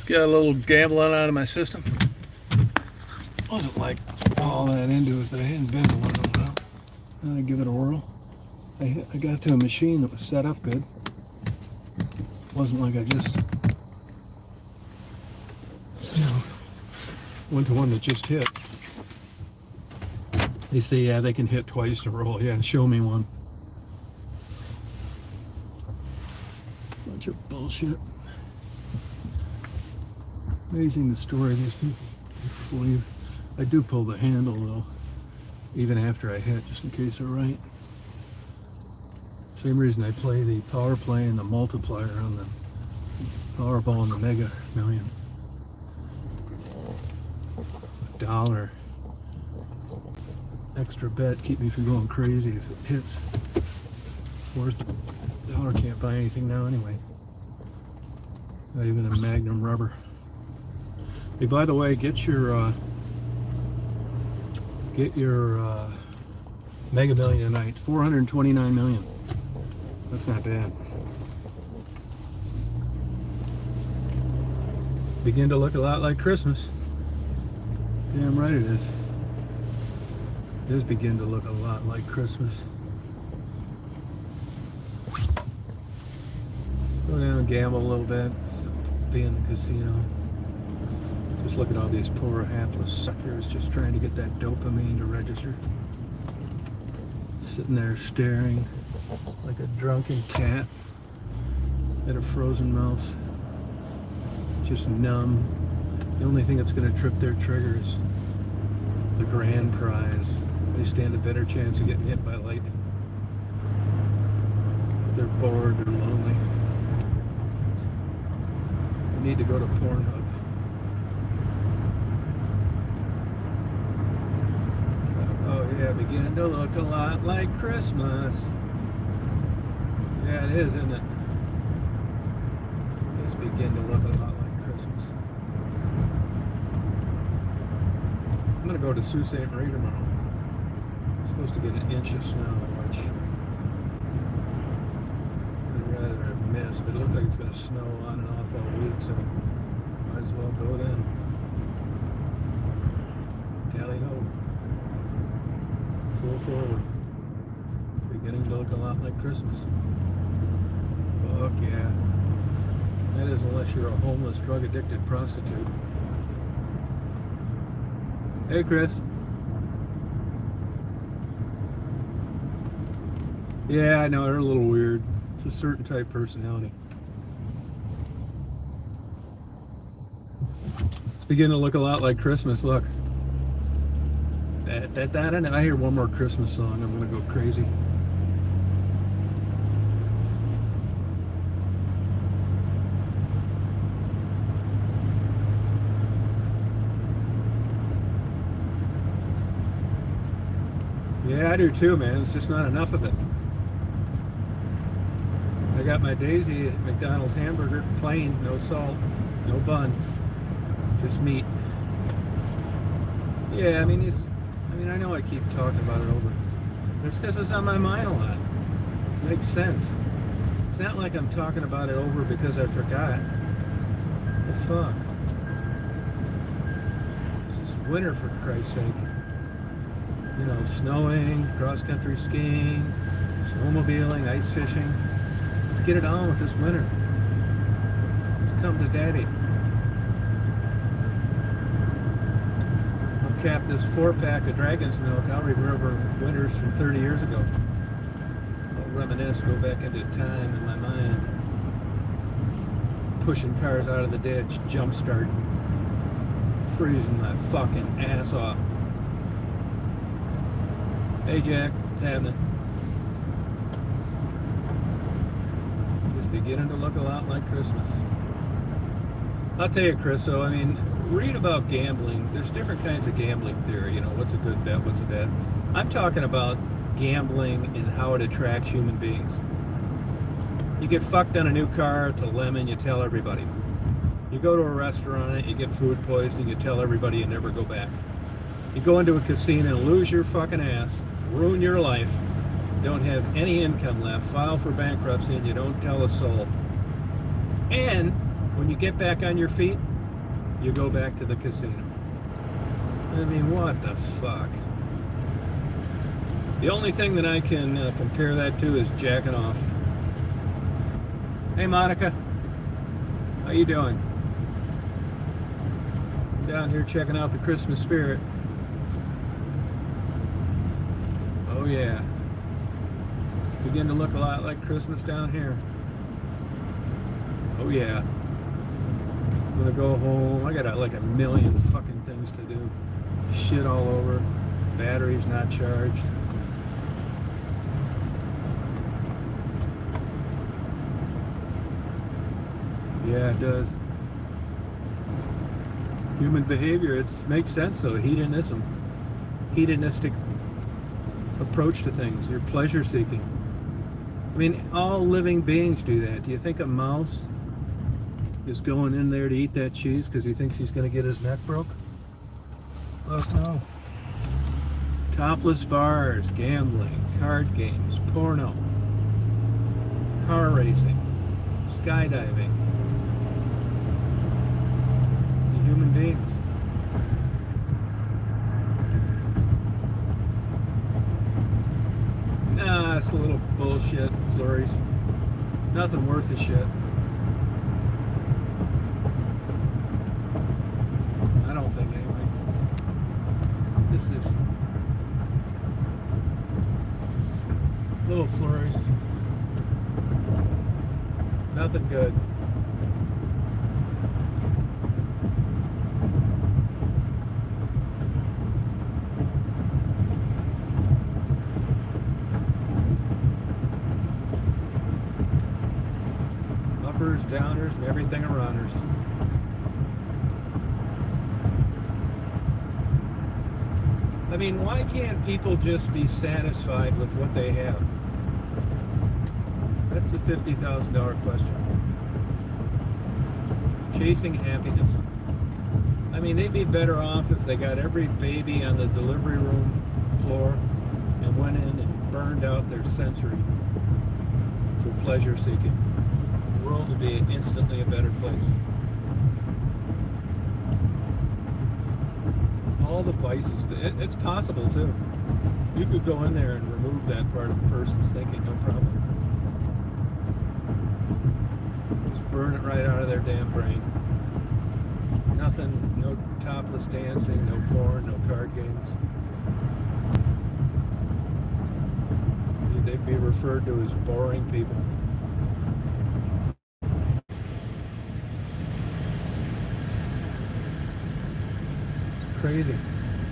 Got a little gambling out of my system. Wasn't like all that into it, but I hadn't been to one in a while. I give it a whirl. I got to a machine that was set up good. Wasn't like I just, went to one that just hit. They say, yeah, they can hit twice in a roll. Yeah, show me one. Bunch of bullshit. Amazing the story these people believe. I do pull the handle though, even after I hit, just in case they're right. Same reason I play the power play and the multiplier on the Powerball and the Mega Million. $1 extra bet keep me from going crazy if it hits. Worth it. $1 can't buy anything now anyway. Not even a Magnum rubber. Hey, by the way, get your Mega Million tonight. 429 million. That's not bad. Begin to look a lot like Christmas. Damn right it is. It does begin to look a lot like Christmas. Go down and gamble a little bit. Be in the casino. Just look at all these poor hapless suckers just trying to get that dopamine to register. Sitting there staring like a drunken cat at a frozen mouse. Just numb. The only thing that's going to trip their trigger is the grand prize. They stand a better chance of getting hit by lightning. They're bored or lonely. They need to go to Pornhub. Oh yeah, beginning to look a lot like Christmas. Yeah, it is, isn't it? It does begin to look a lot like Christmas. I'm gonna go to Sault Ste. Marie tomorrow. I'm supposed to get an inch of snow, which I'd rather have missed, but it looks like it's gonna snow on and off all week, so might as well go then. Tally ho. Full forward. Beginning to look a lot like Christmas. Fuck yeah. That is, unless you're a homeless, drug-addicted prostitute. Hey, Chris. Yeah, I know, they're a little weird. It's a certain type of personality. It's beginning to look a lot like Christmas, look. I hear one more Christmas song, I'm gonna go crazy. Yeah, I do too, man. It's just not enough of it. I got my Daisy McDonald's hamburger, plain, no salt, no bun, just meat. Yeah, I mean, I know I keep talking about it over. It's because it's on my mind a lot. It makes sense. It's not like I'm talking about it over because I forgot. What the fuck? This is winter, for Christ's sake. You know, snowing, cross-country skiing, snowmobiling, ice fishing. Let's get it on with this winter. Let's come to Daddy. I'll cap this 4-pack of Dragon's Milk. I'll remember winters from 30 years ago. I'll reminisce, go back into time in my mind. Pushing cars out of the ditch, jump start. Freezing my fucking ass off. Hey Jack, what's happening? It's beginning to look a lot like Christmas. I'll tell you, Chris, so I mean, read about gambling. There's different kinds of gambling theory, you know, what's a good bet, what's a bad. I'm talking about gambling and how it attracts human beings. You get fucked on a new car, it's a lemon, you tell everybody. You go to a restaurant, you get food poisoning, you tell everybody, you never go back. You go into a casino and lose your fucking ass, ruin your life, don't have any income left, file for bankruptcy, and you don't tell a soul. And when you get back on your feet, you go back to the casino. I mean, what the fuck? The only thing that I can compare that to is jacking off. Hey, Monica. How you doing? I'm down here checking out the Christmas spirit. Oh, yeah. Begin to look a lot like Christmas down here. Oh, yeah. I'm gonna go home. I got like a million fucking things to do. Shit all over. Battery's not charged. Yeah, it does. Human behavior, it makes sense though. Hedonistic approach to things. You're pleasure seeking. I mean, all living beings do that. Do you think a mouse is going in there to eat that cheese because he thinks he's going to get his neck broke? Well, no. Topless bars, gambling, card games, porno, car racing, skydiving. It's human beings. Nah, it's a little bullshit, flurries. Nothing worth a shit. I don't think anyway. This is little flurries. Nothing good. Uppers, downers, and everything arounders. I mean, why can't people just be satisfied with what they have? That's a $50,000 question. Chasing happiness. I mean, they'd be better off if they got every baby on the delivery room floor and went in and burned out their sensory for pleasure seeking. The world would be instantly a better place. All the vices, it's possible too. You could go in there and remove that part of a person's thinking, no problem. Just burn it right out of their damn brain. Nothing, no topless dancing, no porn, no card games. They'd be referred to as boring people. Crazy.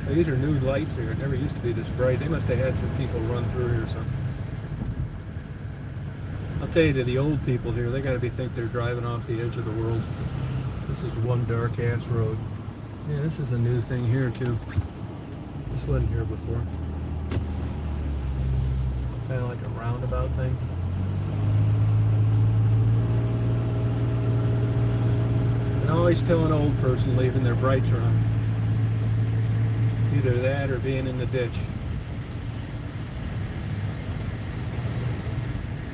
These are new lights here. It never used to be this bright. They must have had some people run through here or something. I'll tell you, to the old people here, they got to think they're driving off the edge of the world. This is one dark ass road. Yeah, this is a new thing here too. This wasn't here before. Kind of like a roundabout thing. And always tell an old person leaving their brights on. Either that or being in the ditch.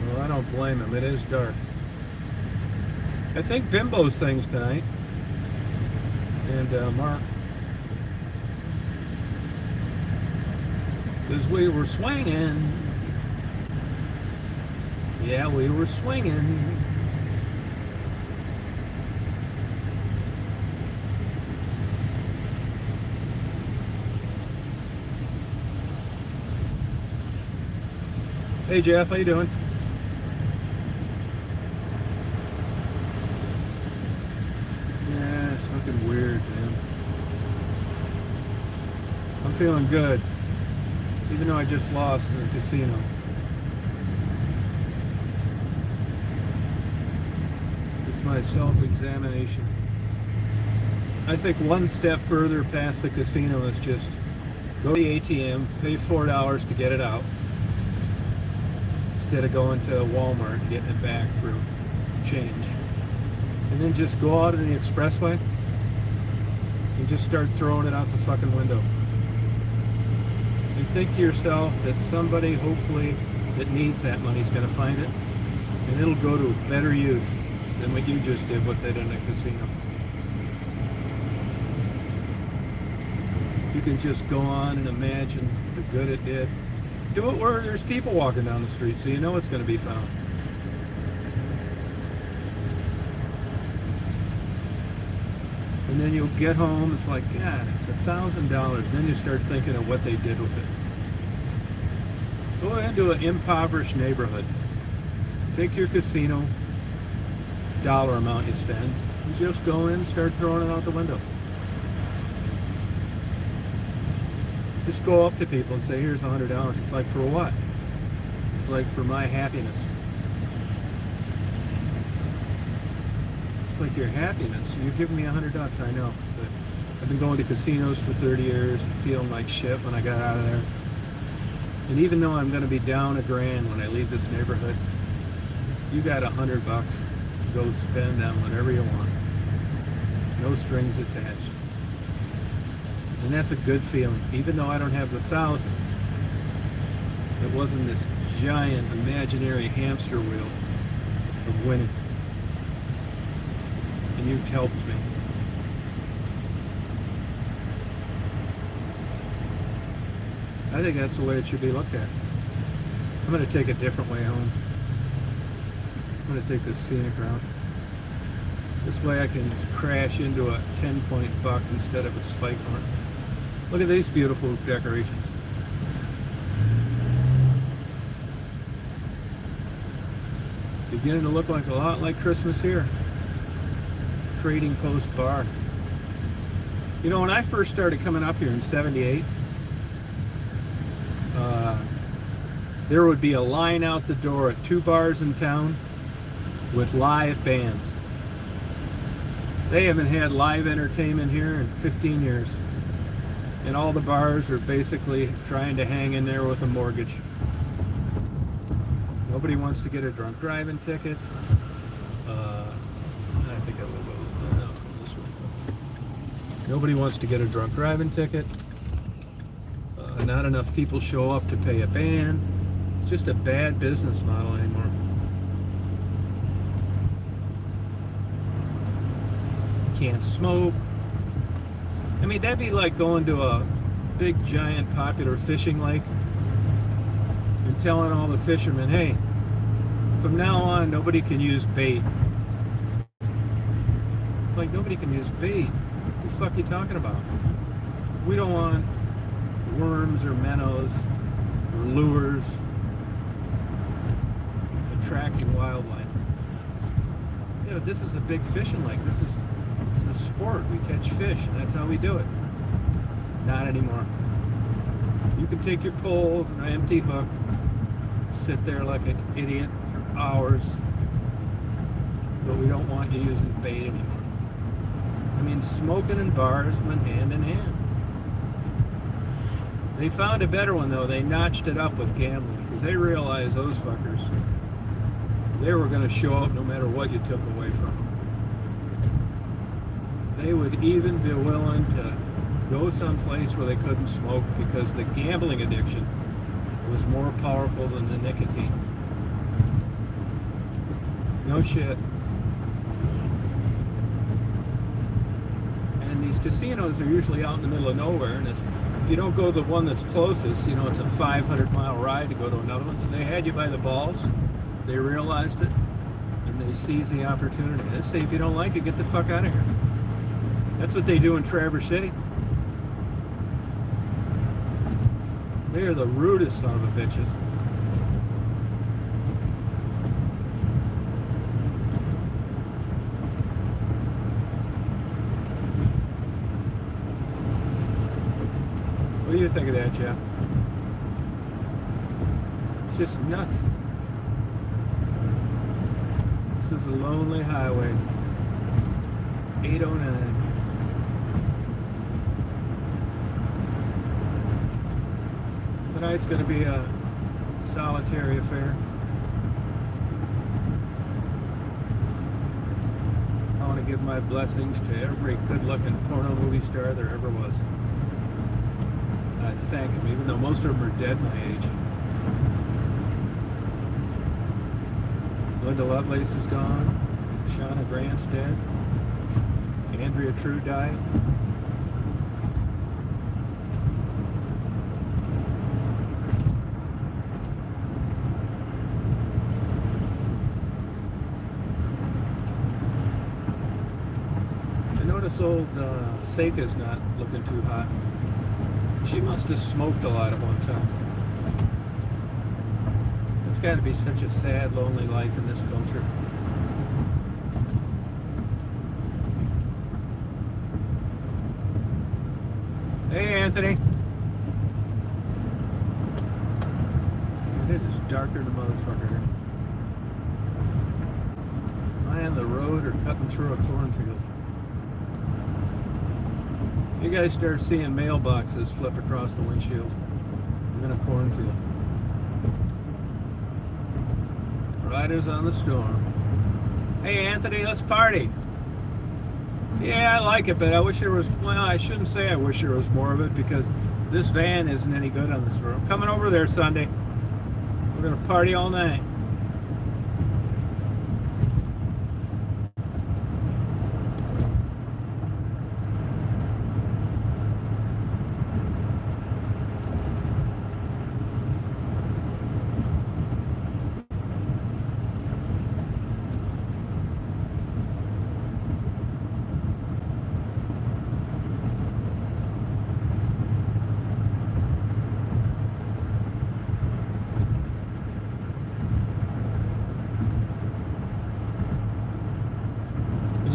Well, I don't blame him. It is dark. I think Bimbo's things tonight. And Mark. Because we were swinging. Yeah, we were swinging. Hey Jeff, how you doing? Yeah, it's fucking weird, man. I'm feeling good, even though I just lost in the casino. It's my self-examination. I think one step further past the casino is just go to the ATM, pay $4 to get it out, instead of going to Walmart and getting it back for change. And then just go out in the expressway and just start throwing it out the fucking window. And think to yourself that somebody, hopefully, that needs that money is going to find it, and it'll go to better use than what you just did with it in a casino. You can just go on and imagine the good it did. Do it where there's people walking down the street so you know it's going to be found. And then you'll get home, it's like, God, it's $1,000. Then you start thinking of what they did with it. Go into an impoverished neighborhood. Take your casino dollar amount you spend and just go in and start throwing it out the window. Just go up to people and say, here's $100. It's like, for what? It's like, for my happiness. It's like your happiness. You're giving me $100, I know. But I've been going to casinos for 30 years and feeling like shit when I got out of there. And even though I'm going to be down $1,000 when I leave this neighborhood, you got $100 to go spend on whatever you want. No strings attached. And that's a good feeling. Even though I don't have the 1,000, it wasn't this giant imaginary hamster wheel of winning. And you've helped me. I think that's the way it should be looked at. I'm going to take a different way home. I'm going to take this scenic route. This way I can crash into a 10-point buck instead of a spike horn. Look at these beautiful decorations. Beginning to look like a lot like Christmas here. Trading Post Bar. You know, when I first started coming up here in '78, there would be a line out the door at 2 bars in town with live bands. They haven't had live entertainment here in 15 years. And all the bars are basically trying to hang in there with a mortgage. Nobody wants to get a drunk driving ticket. I think I will go this way. Nobody wants to get a drunk driving ticket. Not enough people show up to pay a band. It's just a bad business model anymore. Can't smoke. I mean, that'd be like going to a big, giant, popular fishing lake and telling all the fishermen, hey, from now on, nobody can use bait. It's like, nobody can use bait. What the fuck are you talking about? We don't want worms or minnows or lures attracting wildlife. Yeah, but this is a big fishing lake. It's the sport. We catch fish, and that's how we do it. Not anymore. You can take your poles and an empty hook, sit there like an idiot for hours, but we don't want you using bait anymore. I mean, smoking in bars went hand in hand. They found a better one, though. They notched it up with gambling, because they realized those fuckers, they were going to show up no matter what you took away from them. They would even be willing to go someplace where they couldn't smoke because the gambling addiction was more powerful than the nicotine. No shit. And these casinos are usually out in the middle of nowhere, and if you don't go to the one that's closest, you know, it's a 500-mile ride to go to another one. So they had you by the balls. They realized it, and they seized the opportunity. They say, if you don't like it, get the fuck out of here. That's what they do in Traverse City. They are the rudest son of a bitches. What do you think of that, Jeff? It's just nuts. This is a lonely highway. 809. Tonight's going to be a solitary affair. I want to give my blessings to every good-looking porno movie star there ever was. I thank them, even though most of them are dead my age. Linda Lovelace is gone. Shauna Grant's dead. Andrea True died. this old Seika's not looking too hot. She must have smoked a lot at one time. It's got to be such a sad, lonely life in this culture. Hey, Anthony. It is darker than a motherfucker here. Am I on the road or cutting through a cornfield? You guys start seeing mailboxes flip across the windshield. I'm in a cornfield. Riders on the storm. Hey, Anthony, let's party. Yeah, I like it, but I wish there was, well, I shouldn't say I wish there was more of it, because this van isn't any good on this road. I'm coming over there Sunday. We're going to party all night.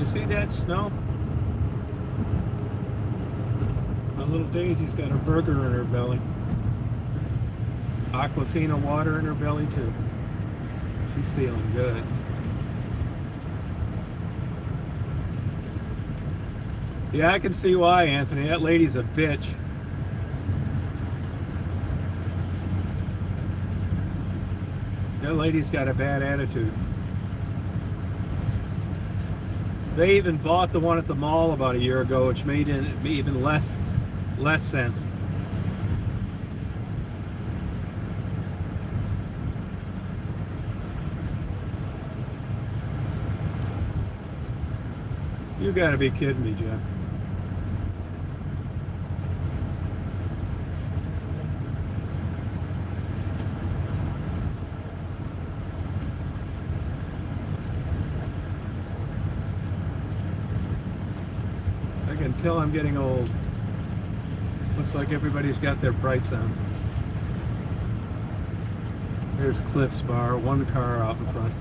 See that snow? My little Daisy's got a burger in her belly. Aquafina water in her belly too. She's feeling good. Yeah, I can see why, Anthony. That lady's a bitch. That lady's got a bad attitude. They even bought the one at the mall about a year ago, which made it even less sense. You gotta be kidding me, Jeff. I can tell I'm getting old. Looks like everybody's got their brights on. There's Cliff's Bar, one car out in front.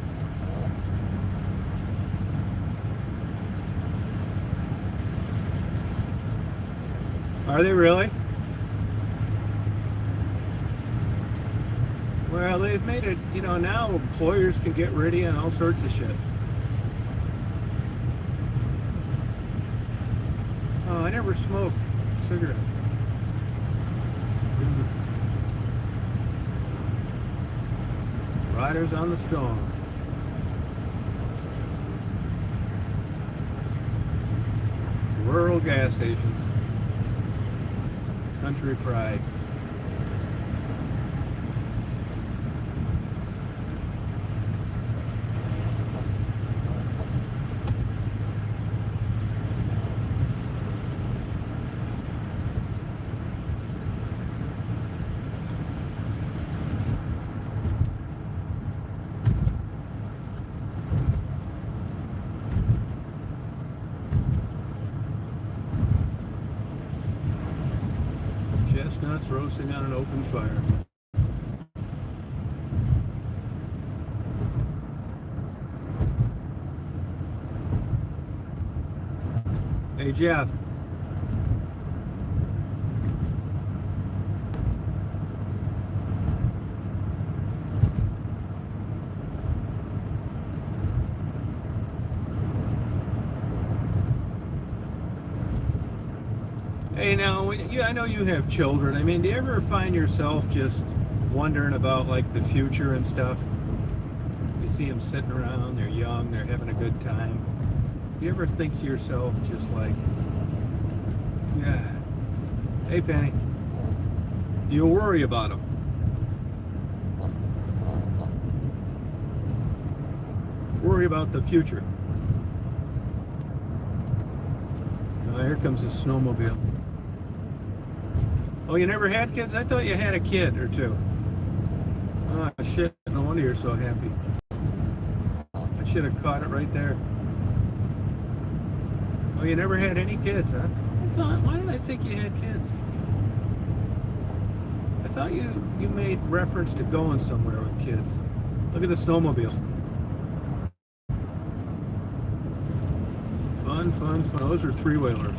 Are they really? Well, they've made it, you know, now employers can get rid of you and all sorts of shit. Oh, I never smoked cigarettes. Riders on the storm. Rural gas stations. Country pride. Chestnuts roasting on an open fire. Hey, Jeff. Hey, now, I know you have children. I mean, do you ever find yourself just wondering about, like, the future and stuff? You see them sitting around, they're young, they're having a good time. Do you ever think to yourself, just like, yeah, hey, Penny, you worry about them? Worry about the future. Oh, here comes a snowmobile. Oh, you never had kids? I thought you had a kid or two. Oh, shit. No wonder you're so happy. I should have caught it right there. Oh, you never had any kids, huh? Why did I think you had kids? I thought you made reference to going somewhere with kids. Look at the snowmobile. Fun, fun, fun. Those are three-wheelers.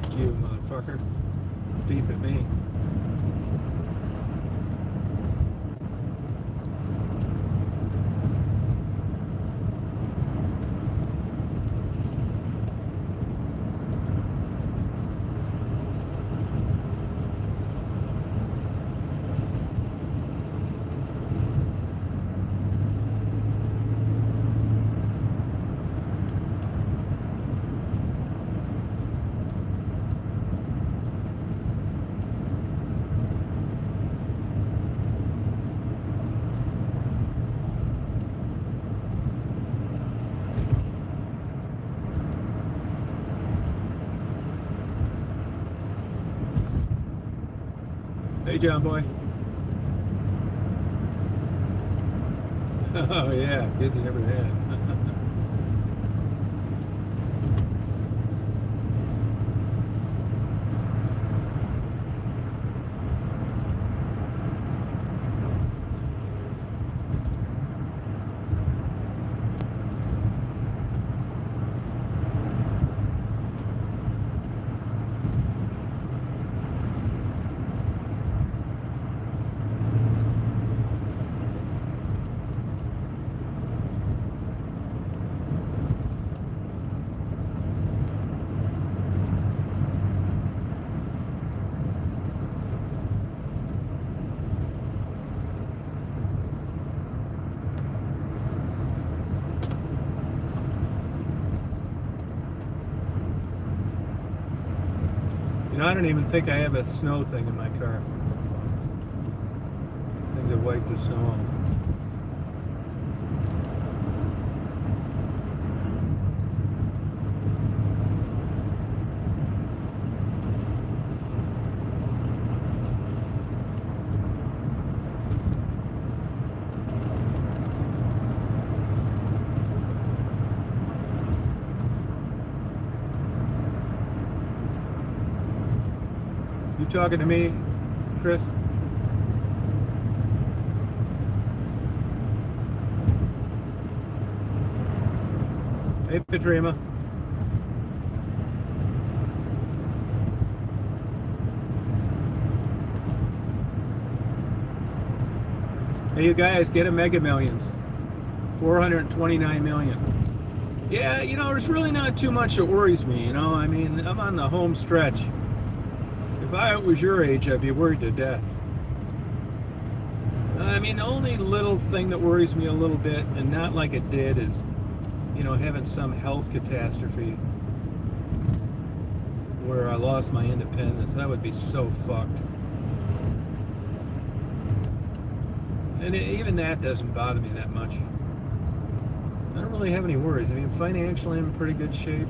Fuck you, motherfucker. Beep at me. Hey, John boy. Oh yeah, kids you never had. You know, I don't even think I have a snow thing in my car. Thing to wipe the snow off. You talking to me, Chris? Hey, Petrima. Hey, you guys, get a Mega Millions. 429 million. Yeah, you know, there's really not too much that worries me, you know? I mean, I'm on the home stretch. If I was your age, I'd be worried to death. I mean, the only little thing that worries me a little bit, and not like it did, is, you know, having some health catastrophe where I lost my independence. That would be so fucked. And even that doesn't bother me that much. I don't really have any worries. I mean, financially, I'm in pretty good shape.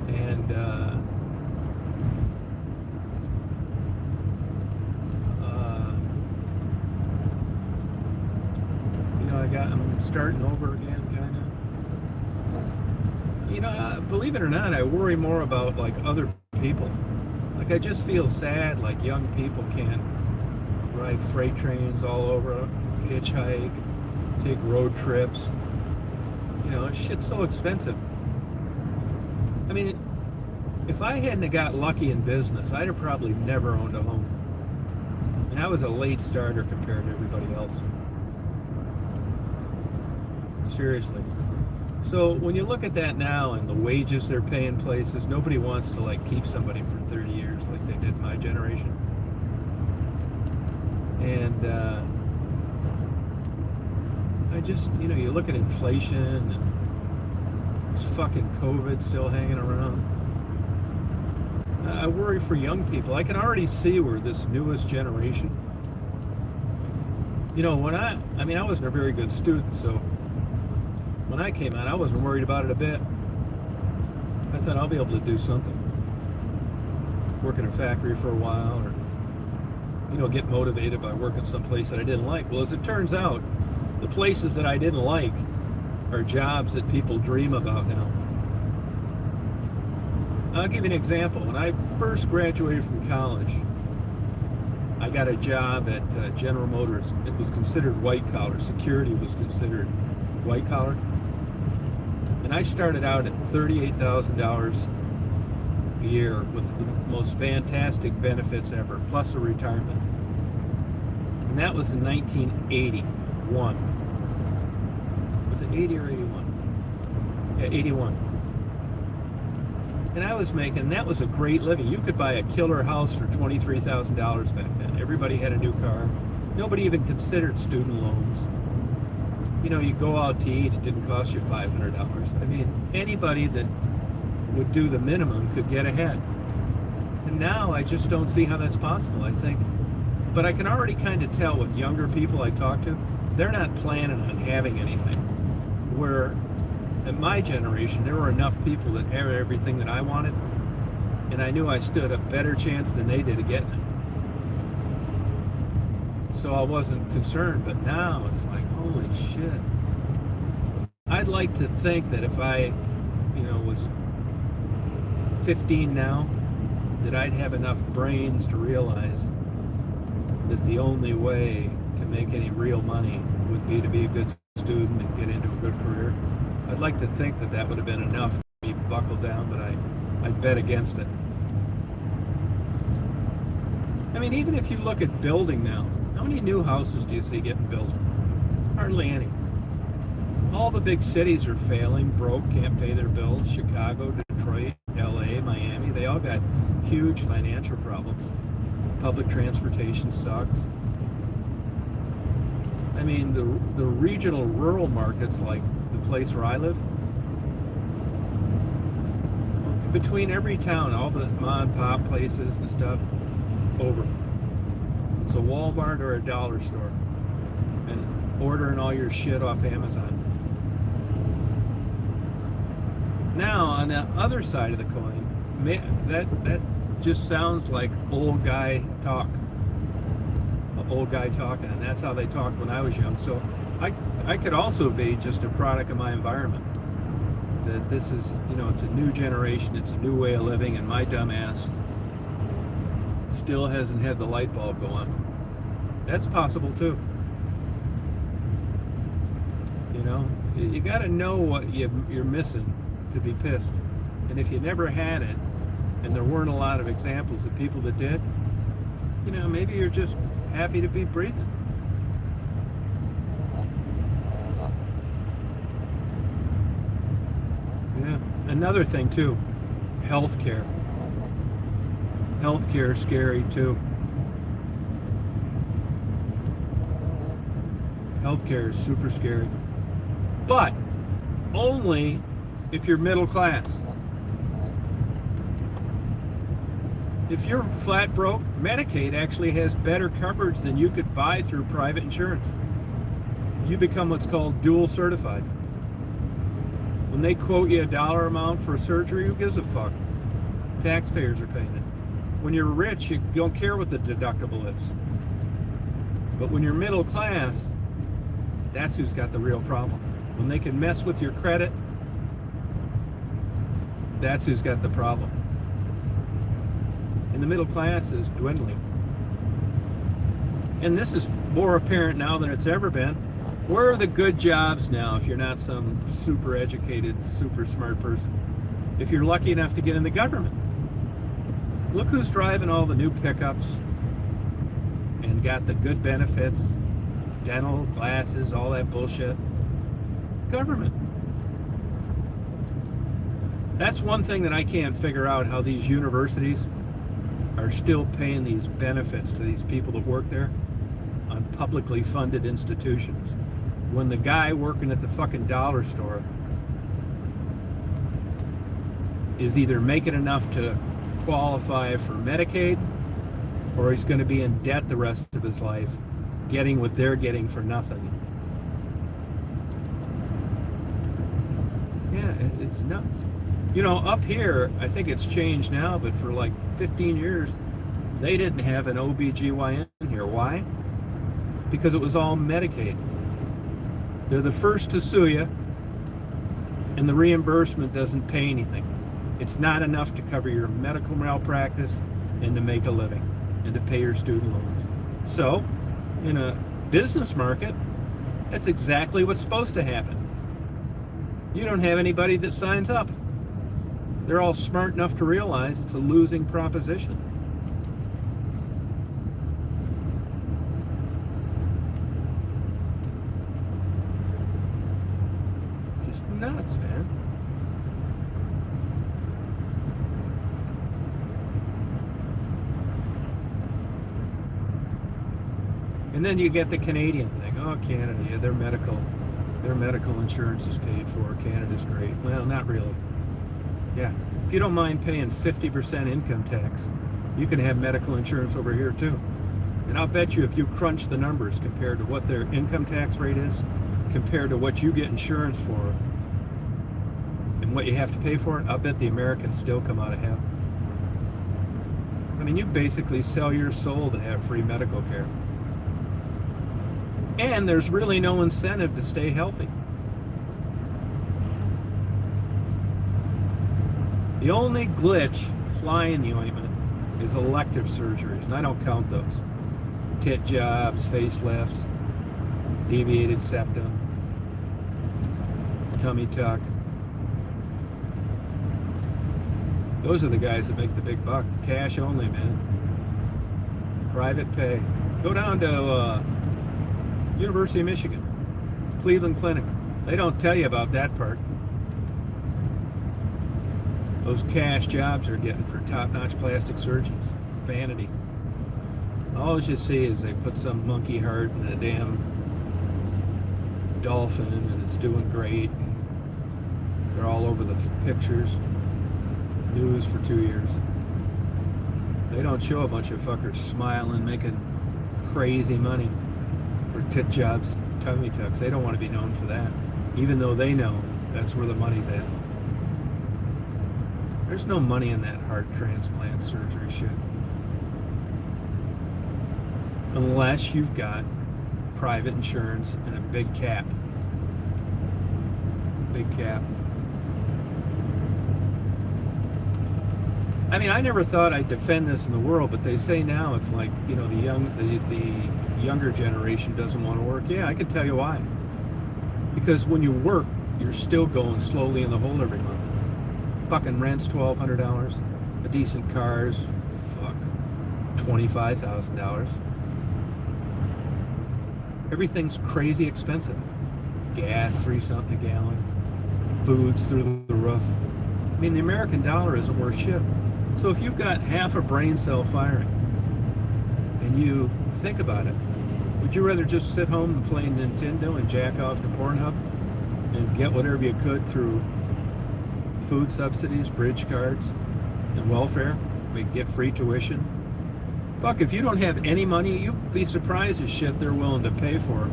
And, I'm starting over again, kind of. You know, believe it or not, I worry more about, like, other people. Like, I just feel sad, like, young people can't ride freight trains all over, hitchhike, take road trips. You know, shit's so expensive. I mean, if I hadn't have got lucky in business, I'd have probably never owned a home. And I was a late starter compared to everybody else. Seriously. So when you look at that now and the wages they're paying places, nobody wants to like keep somebody for 30 years like they did my generation. And I just, you know, you look at inflation and this fucking COVID still hanging around. I worry for young people. I can already see where this newest generation, you know, when I wasn't a very good student, so when I came out, I wasn't worried about it a bit. I thought I'll be able to do something. Work in a factory for a while, or, you know, get motivated by working someplace that I didn't like. Well, as it turns out, the places that I didn't like are jobs that people dream about now. I'll give you an example. When I first graduated from college, I got a job at General Motors. It was considered white collar. Security was considered white collar. And I started out at $38,000 a year with the most fantastic benefits ever, plus a retirement. And that was in 1981. Was it 80 or 81? Yeah, 81. And I was making, that was a great living. You could buy a killer house for $23,000 back then. Everybody had a new car. Nobody even considered student loans. You know, you go out to eat, it didn't cost you $500. I mean, anybody that would do the minimum could get ahead. And now I just don't see how that's possible, I think. But I can already kind of tell with younger people I talk to, they're not planning on having anything. Where at my generation, there were enough people that had everything that I wanted, and I knew I stood a better chance than they did of getting it. So I wasn't concerned, but now it's like, holy shit. I'd like to think that if I, you know, was 15 now, that I'd have enough brains to realize that the only way to make any real money would be to be a good student and get into a good career. I'd like to think that that would have been enough to be buckled down, but I'd bet against it. I mean, even if you look at building now, how many new houses do you see getting built? Hardly any. All the big cities are failing, broke, can't pay their bills. Chicago, Detroit, LA, Miami, they all got huge financial problems. Public transportation sucks. I mean, the regional rural markets, like the place where I live, between every town, all the mom and pop places and stuff, over. It's a Walmart or a dollar store, and ordering all your shit off Amazon. Now, on the other side of the coin, that just sounds like old guy talk. Old guy talking, and that's how they talked when I was young. So I could also be just a product of my environment. That this is, you know, it's a new generation, it's a new way of living, and my dumb ass still hasn't had the light bulb go on. That's possible too. You know, you got to know what you're missing to be pissed. And if you never had it, and there weren't a lot of examples of people that did, you know, maybe you're just happy to be breathing. Yeah. Another thing too, healthcare. Healthcare is scary too. Healthcare is super scary. But only if you're middle class. If you're flat broke, Medicaid actually has better coverage than you could buy through private insurance. You become what's called dual certified. When they quote you a dollar amount for a surgery, who gives a fuck? Taxpayers are paying it. When you're rich, you don't care what the deductible is. But when you're middle class, that's who's got the real problem. When they can mess with your credit, that's who's got the problem. And the middle class is dwindling. And this is more apparent now than it's ever been. Where are the good jobs now if you're not some super educated, super smart person? If you're lucky enough to get in the government. Look who's driving all the new pickups and got the good benefits, dental, glasses, all that bullshit. Government. That's one thing that I can't figure out, how these universities are still paying these benefits to these people that work there on publicly funded institutions, when the guy working at the fucking dollar store is either making enough to qualify for Medicaid, or he's going to be in debt the rest of his life, getting what they're getting for nothing. Yeah, it's nuts. You know, up here, I think it's changed now, but for like 15 years, they didn't have an OBGYN here. Why? Because it was all Medicaid. They're the first to sue you, and the reimbursement doesn't pay anything. It's not enough to cover your medical malpractice and to make a living and to pay your student loans. So, in a business market, that's exactly what's supposed to happen. You don't have anybody that signs up. They're all smart enough to realize it's a losing proposition. It's just nuts, man. And then you get the Canadian thing. Oh, Canada, yeah, their medical insurance is paid for. Canada's great. Well, not really. Yeah, if you don't mind paying 50% income tax, you can have medical insurance over here too. And I'll bet you if you crunch the numbers compared to what their income tax rate is, compared to what you get insurance for, and what you have to pay for it, I'll bet the Americans still come out ahead. I mean, you basically sell your soul to have free medical care. And there's really no incentive to stay healthy. The only glitch, fly in the ointment, is elective surgeries, and I don't count those. Tit jobs, facelifts, deviated septum, tummy tuck. Those are the guys that make the big bucks. Cash only, man. Private pay. Go down to University of Michigan, Cleveland Clinic. They don't tell you about that part. Those cash jobs are getting for top-notch plastic surgeons. Vanity. All you see is they put some monkey heart in a damn dolphin and it's doing great. And they're all over the pictures. News for 2 years. They don't show a bunch of fuckers smiling, making crazy money for tit jobs, tummy tucks. They don't want to be known for that, even though they know that's where the money's at. There's no money in that heart transplant surgery shit. Unless you've got private insurance and a big cap. Big cap. I mean, I never thought I'd defend this in the world, but they say now it's like, you know, the younger generation doesn't want to work. Yeah, I can tell you why. Because when you work, you're still going slowly in the hole every month. Fucking rent's $1,200. A decent car's, fuck, $25,000. Everything's crazy expensive. Gas, $3 something a gallon. Food's through the roof. I mean, the American dollar isn't worth shit. So if you've got half a brain cell firing, and you think about it, would you rather just sit home and play Nintendo and jack off to Pornhub and get whatever you could through food subsidies, bridge cards, and welfare? We get free tuition. Fuck, if you don't have any money, you'd be surprised at shit they're willing to pay for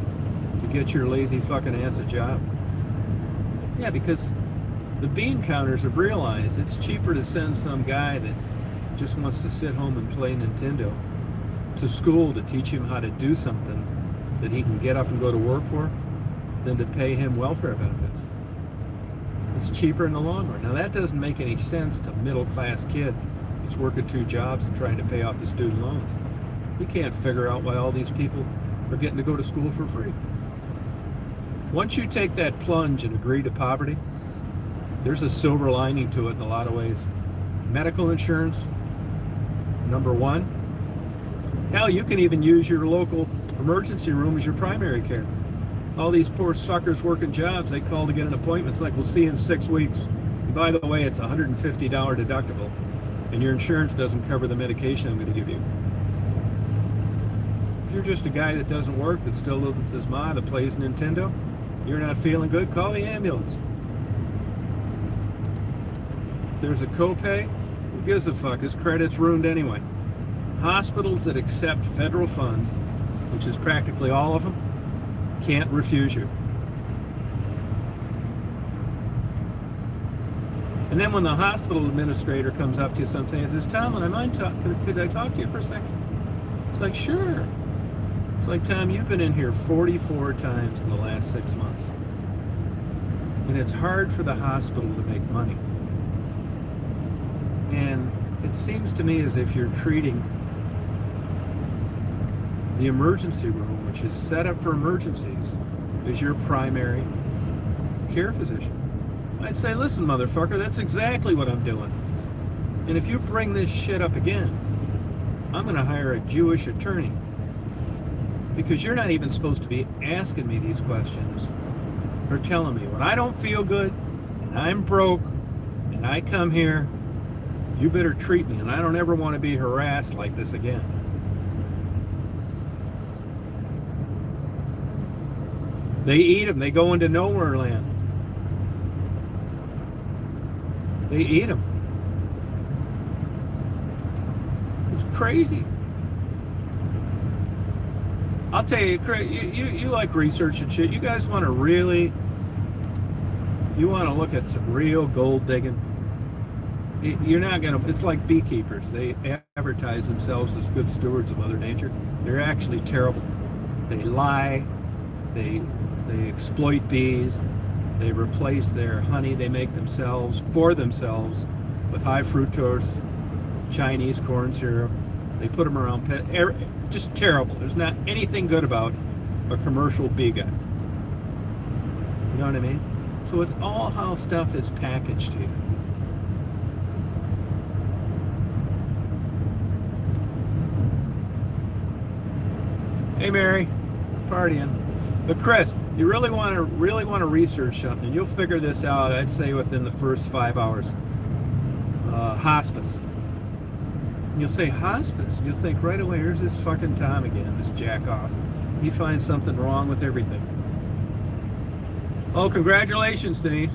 to get your lazy fucking ass a job. Yeah, because the bean counters have realized it's cheaper to send some guy that just wants to sit home and play Nintendo to school to teach him how to do something that he can get up and go to work for than to pay him welfare benefits. It's cheaper in the long run. Now that doesn't make any sense to a middle-class kid who's working 2 jobs and trying to pay off the student loans. You can't figure out why all these people are getting to go to school for free. Once you take that plunge and agree to poverty, there's a silver lining to it in a lot of ways. Medical insurance, number one. Hell, you can even use your local emergency room as your primary care. All these poor suckers working jobs, they call to get an appointment. It's like, we'll see you in 6 weeks. And by the way, it's a $150 deductible, and your insurance doesn't cover the medication I'm going to give you. If you're just a guy that doesn't work, that still lives with his ma, that plays Nintendo, you're not feeling good, call the ambulance. If there's a copay, who gives a fuck? His credit's ruined anyway. Hospitals that accept federal funds, which is practically all of them, can't refuse you. And then when the hospital administrator comes up to you sometime and says, Tom, could I talk to you for a second? It's like, sure. It's like, Tom, you've been in here 44 times in the last 6 months. And it's hard for the hospital to make money. And it seems to me as if you're treating the emergency room, which is set up for emergencies, as your primary care physician. I'd say, listen, motherfucker, that's exactly what I'm doing. And if you bring this shit up again, I'm going to hire a Jewish attorney. Because you're not even supposed to be asking me these questions or telling me when I don't feel good and I'm broke and I come here, you better treat me, and I don't ever want to be harassed like this again. They eat them. They go into nowhere land. They eat them. It's crazy. I'll tell you, you like research and shit. You guys want to really, you want to look at some real gold digging. You're not going to, it's like beekeepers. They advertise themselves as good stewards of Mother Nature. They're actually terrible. They lie. They exploit bees. They replace their honey they make themselves for themselves with high fructose Chinese corn syrup. They put them around pet. Just terrible. There's not anything good about a commercial bee guy. You know what I mean? So it's all how stuff is packaged to you. Hey Mary, partying. But Chris, you really want to research something, and you'll figure this out, I'd say, within the first 5 hours. Hospice. And you'll say, hospice? You'll think right away, here's this fucking Tom again, this jack off. He finds something wrong with everything. Oh, congratulations, Denise.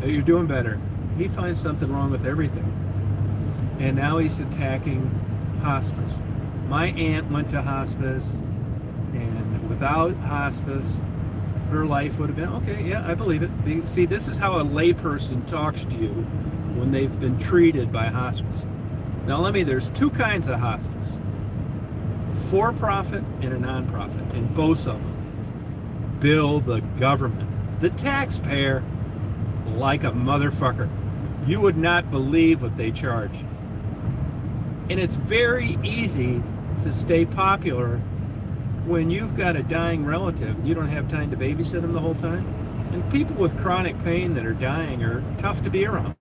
Oh, you're doing better. He finds something wrong with everything. And now he's attacking hospice. My aunt went to hospice, and without hospice, her life would have been, okay, yeah, I believe it. See, this is how a layperson talks to you when they've been treated by hospice. Now, there's two kinds of hospice. For-profit and a non-profit, and both of them bill the government, the taxpayer, like a motherfucker. You would not believe what they charge. And it's very easy to stay popular when you've got a dying relative and you don't have time to babysit them the whole time. And people with chronic pain that are dying are tough to be around.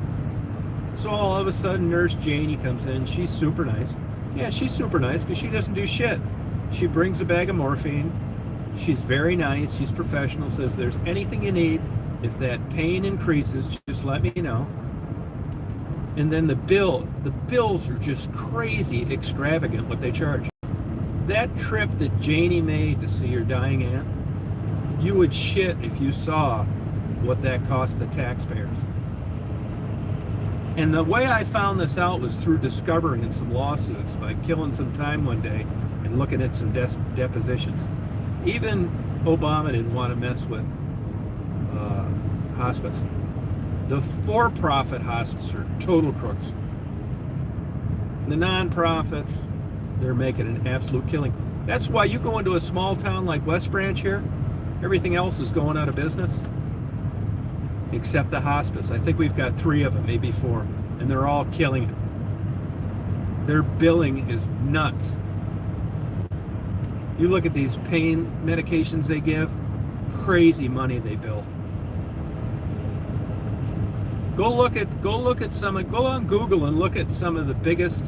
So all of a sudden, Nurse Janie comes in. She's super nice. Yeah, she's super nice because she doesn't do shit. She brings a bag of morphine. She's very nice. She's professional. Says, there's anything you need. If that pain increases, just let me know. And then the bills are just crazy extravagant what they charge. That trip that Janie made to see her dying aunt, you would shit if you saw what that cost the taxpayers. And the way I found this out was through discovering in some lawsuits by killing some time one day and looking at some depositions. Even Obama didn't want to mess with hospice. The for-profit hospices are total crooks. The non-profits, they're making an absolute killing. That's why you go into a small town like West Branch here, everything else is going out of business, except the hospice. I think we've got 3 of them, maybe 4, and they're all killing it. Their billing is nuts. You look at these pain medications they give, crazy money they bill. Go on Google and look at some of the biggest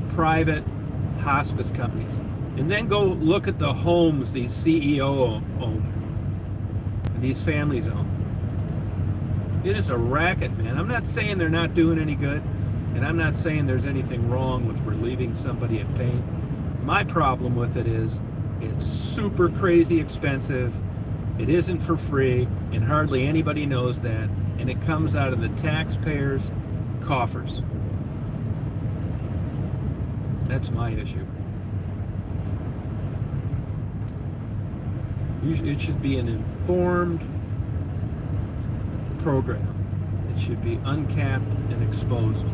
private hospice companies. And then go look at the homes these CEO own, and these families own. It is a racket, man. I'm not saying they're not doing any good, and I'm not saying there's anything wrong with relieving somebody of pain. My problem with it is it's super crazy expensive. It isn't for free, and hardly anybody knows that, and it comes out of the taxpayers' coffers. That's my issue. It should be an informed program. It should be uncapped and exposed.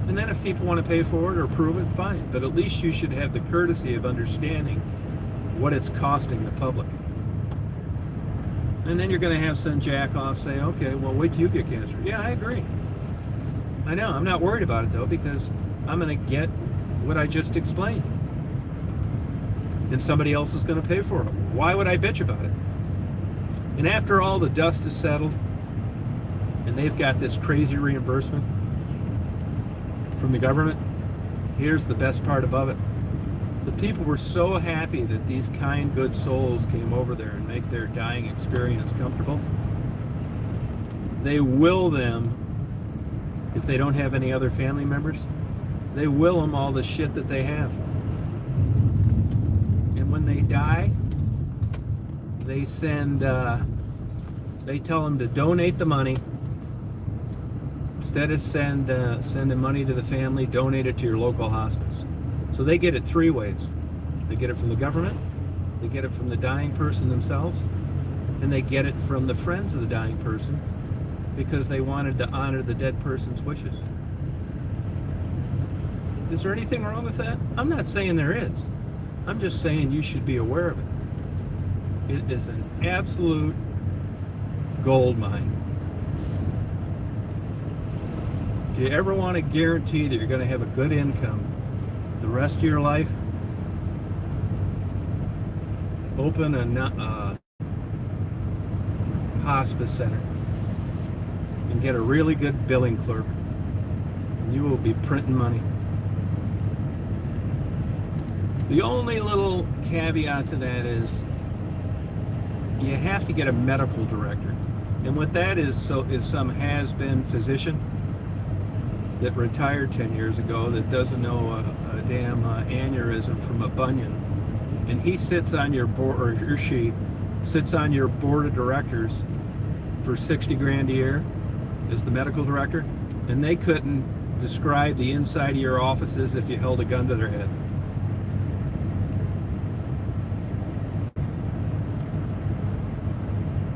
And then if people want to pay for it or approve it, fine. But at least you should have the courtesy of understanding what it's costing the public. And then you're going to have some jack-off say, okay, well, wait till you get cancer. Yeah, I agree. I know. I'm not worried about it, though, because I'm going to get what I just explained. And somebody else is going to pay for it. Why would I bitch about it? And after all the dust is settled, and they've got this crazy reimbursement from the government, here's the best part above it. The people were so happy that these kind, good souls came over there and make their dying experience comfortable. They will them, if they don't have any other family members, they will them all the shit that they have. And when they die, they tell them to donate the money. Instead of sending money to the family, donate it to your local hospice. So they get it three ways. They get it from the government, they get it from the dying person themselves, and they get it from the friends of the dying person because they wanted to honor the dead person's wishes. Is there anything wrong with that? I'm not saying there is. I'm just saying you should be aware of it. It is an absolute gold mine. If you ever want to guarantee that you're going to have a good income the rest of your life, open a hospice center and get a really good billing clerk, and you will be printing money. The only little caveat to that is you have to get a medical director. And what that is some has-been physician that retired 10 years ago that doesn't know a damn aneurysm from a bunion. And he sits on your board, or she sits on your board of directors for 60 grand a year as the medical director, and they couldn't describe the inside of your offices if you held a gun to their head.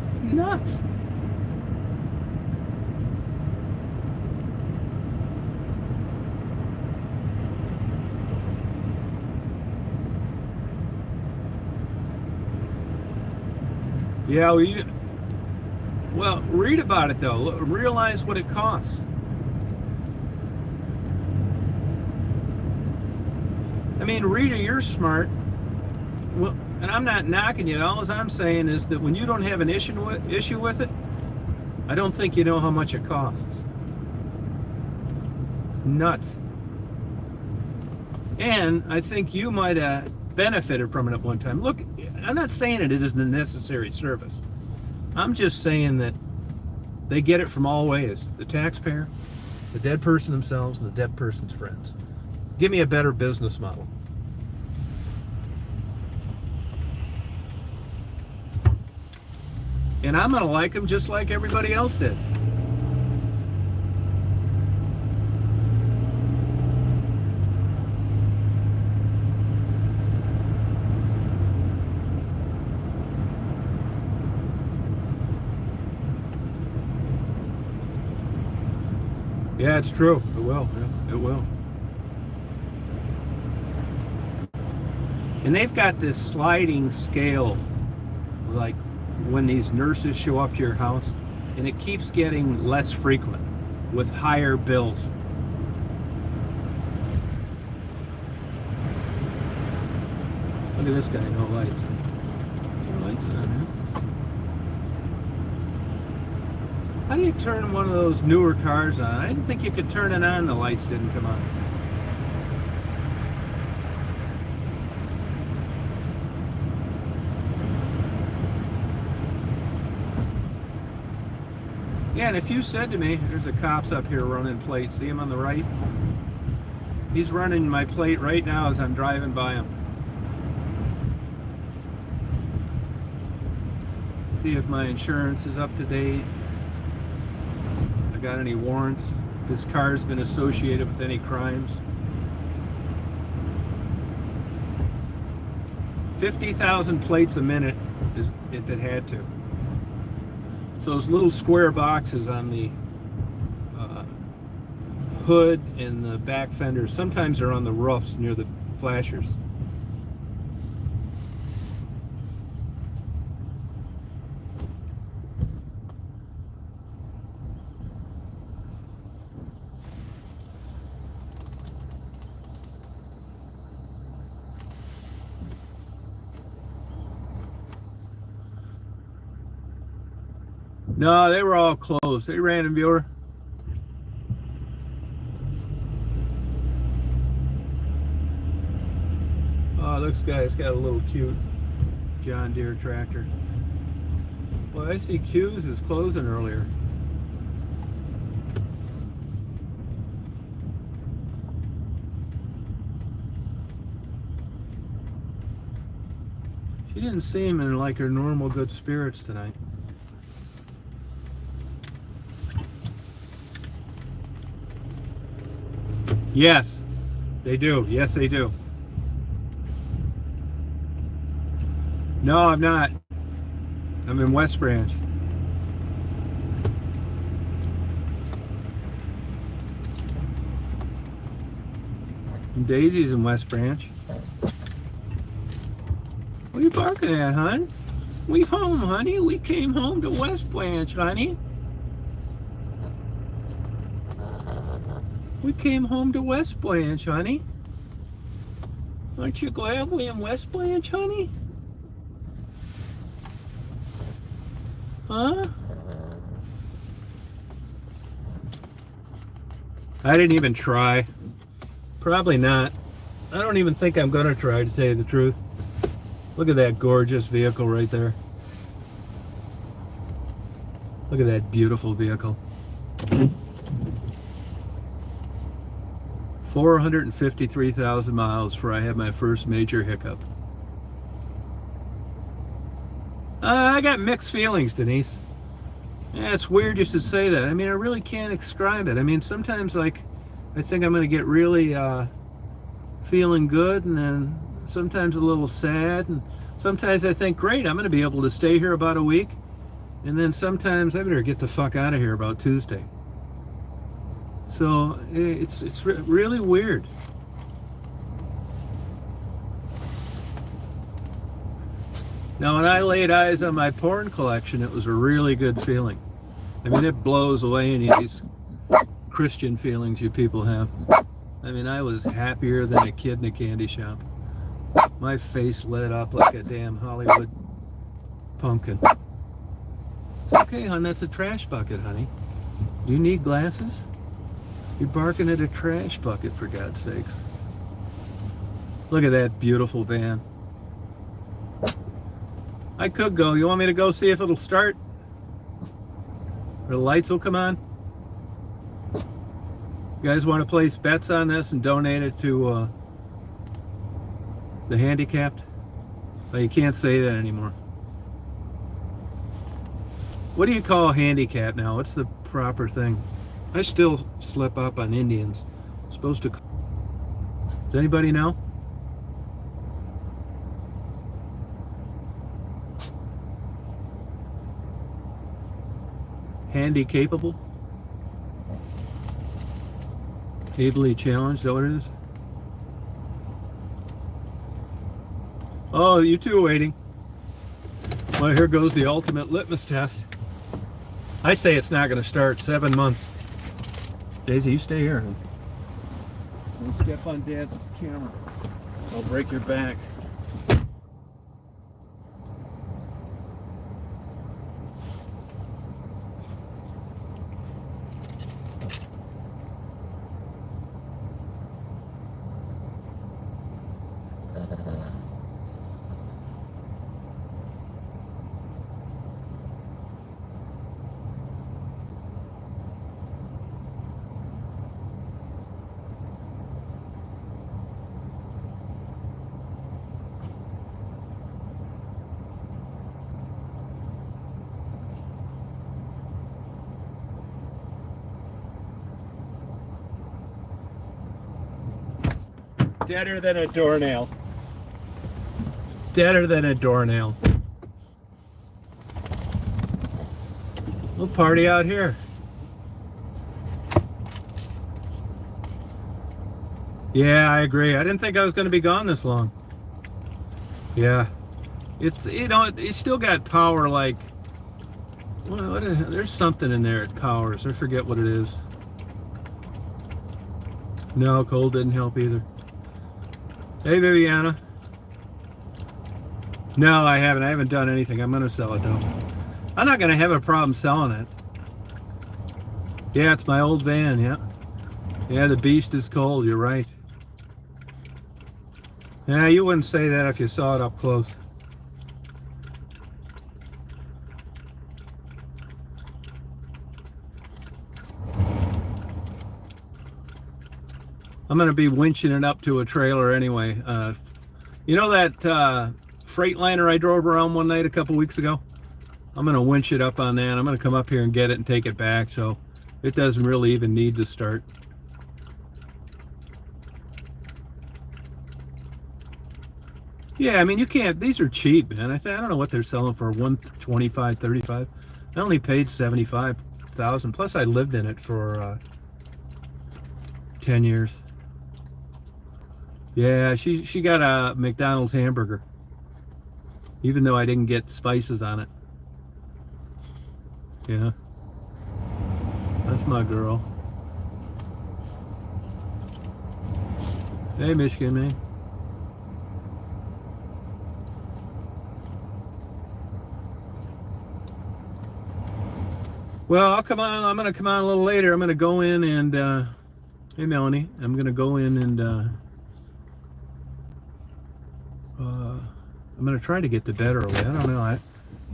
It's nuts. Yeah, well, read about it though. Realize what it costs. I mean, Rita, you're smart. Well, and I'm not knocking you. All I'm saying is that when you don't have an issue with it, I don't think you know how much it costs. It's nuts. And I think you might have benefited from it at one time. Look, I'm not saying it isn't a necessary service. I'm just saying that they get it from all ways. The taxpayer, the dead person themselves, and the dead person's friends. Give me a better business model. And I'm going to like them just like everybody else did. Yeah, it's true. It will. Yeah, it will. And they've got this sliding scale, like when these nurses show up to your house, and it keeps getting less frequent with higher bills. Look at this guy, no lights. No lights on, man. How do you turn one of those newer cars on? I didn't think you could turn it on, the lights didn't come on. Yeah, and if you said to me, there's a cops up here running plates, see him on the right? He's running my plate right now as I'm driving by him. See if my insurance is up to date. I got any warrants? This car's been associated with any crimes? 50,000 plates a minute is if it had to. So those little square boxes on the hood and the back fenders, sometimes they're on the roofs near the flashers. No, they were all closed. Hey, random viewer. Oh, looks guy's got a little cute John Deere tractor. Well, I see Q's is closing earlier. She didn't seem in like her normal good spirits tonight. Yes, they do. Yes, they do. No, I'm not. I'm in West Branch. And Daisy's in West Branch. What are you barking at, hon? We home, honey. We came home to West Branch, honey. We came home to West Branch, honey. Aren't you glad we're in West Branch, honey? Huh? I didn't even try. Probably not. I don't even think I'm gonna try, to tell you the truth. Look at that gorgeous vehicle right there. Look at that beautiful vehicle. 453,000 miles before I had my first major hiccup. I got mixed feelings, Denise. Yeah, it's weird you should say that. I mean, I really can't describe it. I mean, sometimes, like, I think I'm going to get really feeling good, and then sometimes a little sad, and sometimes I think, great, I'm going to be able to stay here about a week, and then sometimes I better get the fuck out of here about Tuesday. So it's really weird. Now, when I laid eyes on my porn collection, it was a really good feeling. I mean, it blows away any of these Christian feelings you people have. I mean, I was happier than a kid in a candy shop. My face lit up like a damn Hollywood pumpkin. It's okay, hon. That's a trash bucket, honey. Do you need glasses? You're barking at a trash bucket, for God's sakes. Look at that beautiful van. I could go. You want me to go see if it'll start? Or the lights will come on? You guys want to place bets on this and donate it to the handicapped? Well, you can't say that anymore. What do you call handicapped now? What's the proper thing? I still slip up on Indians. I'm supposed to... Does anybody know? Handy capable? Ably challenged, is that what it is? Oh, you two are waiting. Well, here goes the ultimate litmus test. I say it's not going to start. 7 months. Daisy, you stay here. Don't step on Dad's camera. I'll break your back. Deader than a doornail. Deader than a doornail. We'll party out here. Yeah, I agree. I didn't think I was going to be gone this long. Yeah. It's, you know, it's still got power like, well, there's something in there it powers. I forget what it is. No, cold didn't help either. Hey, Viviana. No, I haven't. I haven't done anything. I'm going to sell it, though. I'm not going to have a problem selling it. Yeah, it's my old van, yeah. Yeah, the beast is cold. You're right. Yeah, you wouldn't say that if you saw it up close. I'm going to be winching it up to a trailer anyway. You know that Freightliner I drove around one night a couple weeks ago? I'm going to winch it up on that. I'm going to come up here and get it and take it back, so it doesn't really even need to start. Yeah, I mean, you can't, these are cheap, man. I don't know what they're selling for, 125, 35. I only paid 75,000, plus I lived in it for 10 years. Yeah, she got a McDonald's hamburger, even though I didn't get spices on it. Yeah, that's my girl. Hey, Michigan, man. Well, I'll come on. I'm going to come on a little later. I'm going to go in and, hey, Melanie, I'm going to go in and, I'm going to try to get to bed early. I don't know.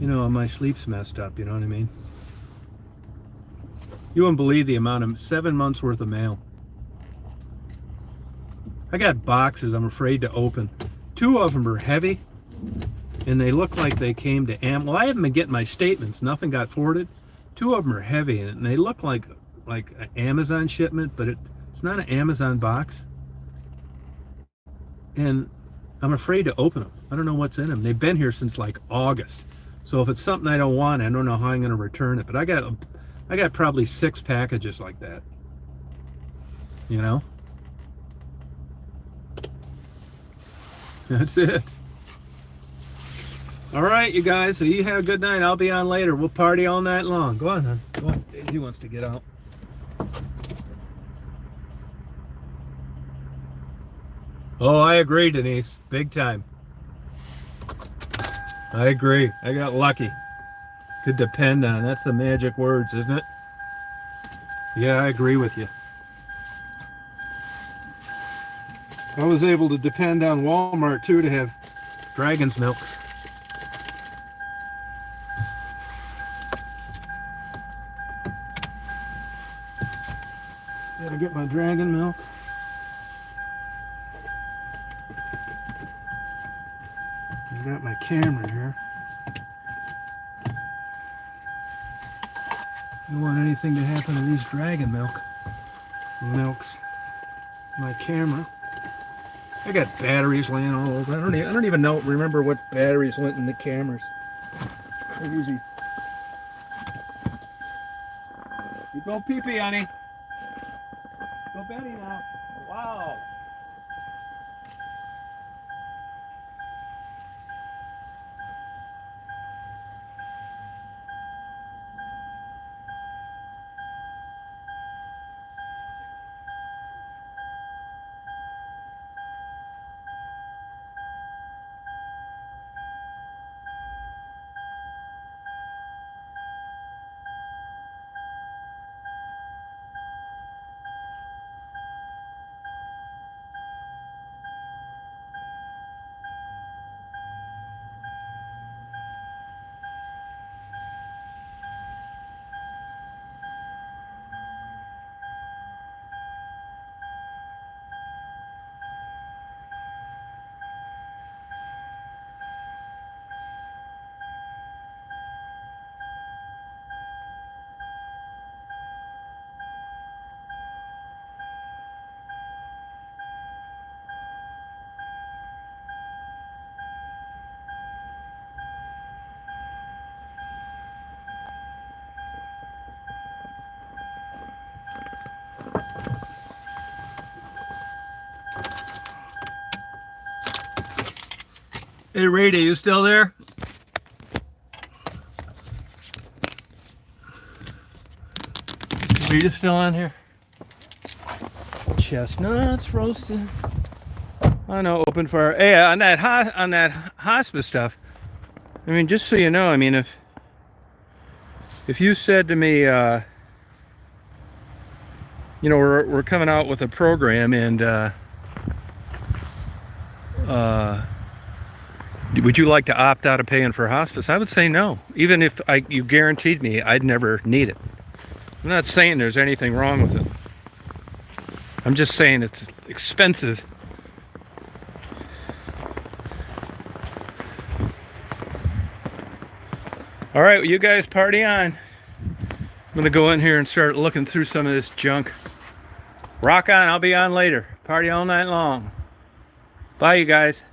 You know, my sleep's messed up. You know what I mean? You wouldn't believe the amount of 7 months worth of mail. I got boxes I'm afraid to open. 2 of them are heavy, and they look like they came to Well, I haven't been getting my statements. Nothing got forwarded. 2 of them are heavy, and they look like an Amazon shipment, but it's not an Amazon box. And I'm afraid to open them. I don't know what's in them. They've been here since like August. So if it's something I don't want, I don't know how I'm going to return it. But I got probably 6 packages like that. You know? That's it. All right, you guys. So you have a good night. I'll be on later. We'll party all night long. Go on, hon. Go on. Daisy wants to get out. Oh, I agree, Denise. Big time. I agree. I got lucky. Could depend on. That's the magic words, isn't it? Yeah, I agree with you. I was able to depend on Walmart, too, to have dragon's milks. Gotta get my dragon milk. I got my camera here. I don't want anything to happen to these dragon milks. My camera. I got batteries laying all over. I don't even remember what batteries went in the cameras. Crazy. You go pee-pee, honey. Go Betty now. Wow. Hey, Rita, you still there? Rita still on here? Chestnuts roasted. I know, open fire. Hey, on that hospice stuff. I mean, just so you know, I mean, if you said to me, you know, we're coming out with a program, and would you like to opt out of paying for hospice? I would say no, even if you guaranteed me I'd never need it. I'm not saying there's anything wrong with it. I'm just saying it's expensive. All right, well, you guys party on. I'm gonna go in here and start looking through some of this junk. Rock on, I'll be on later. Party all night long. Bye, you guys.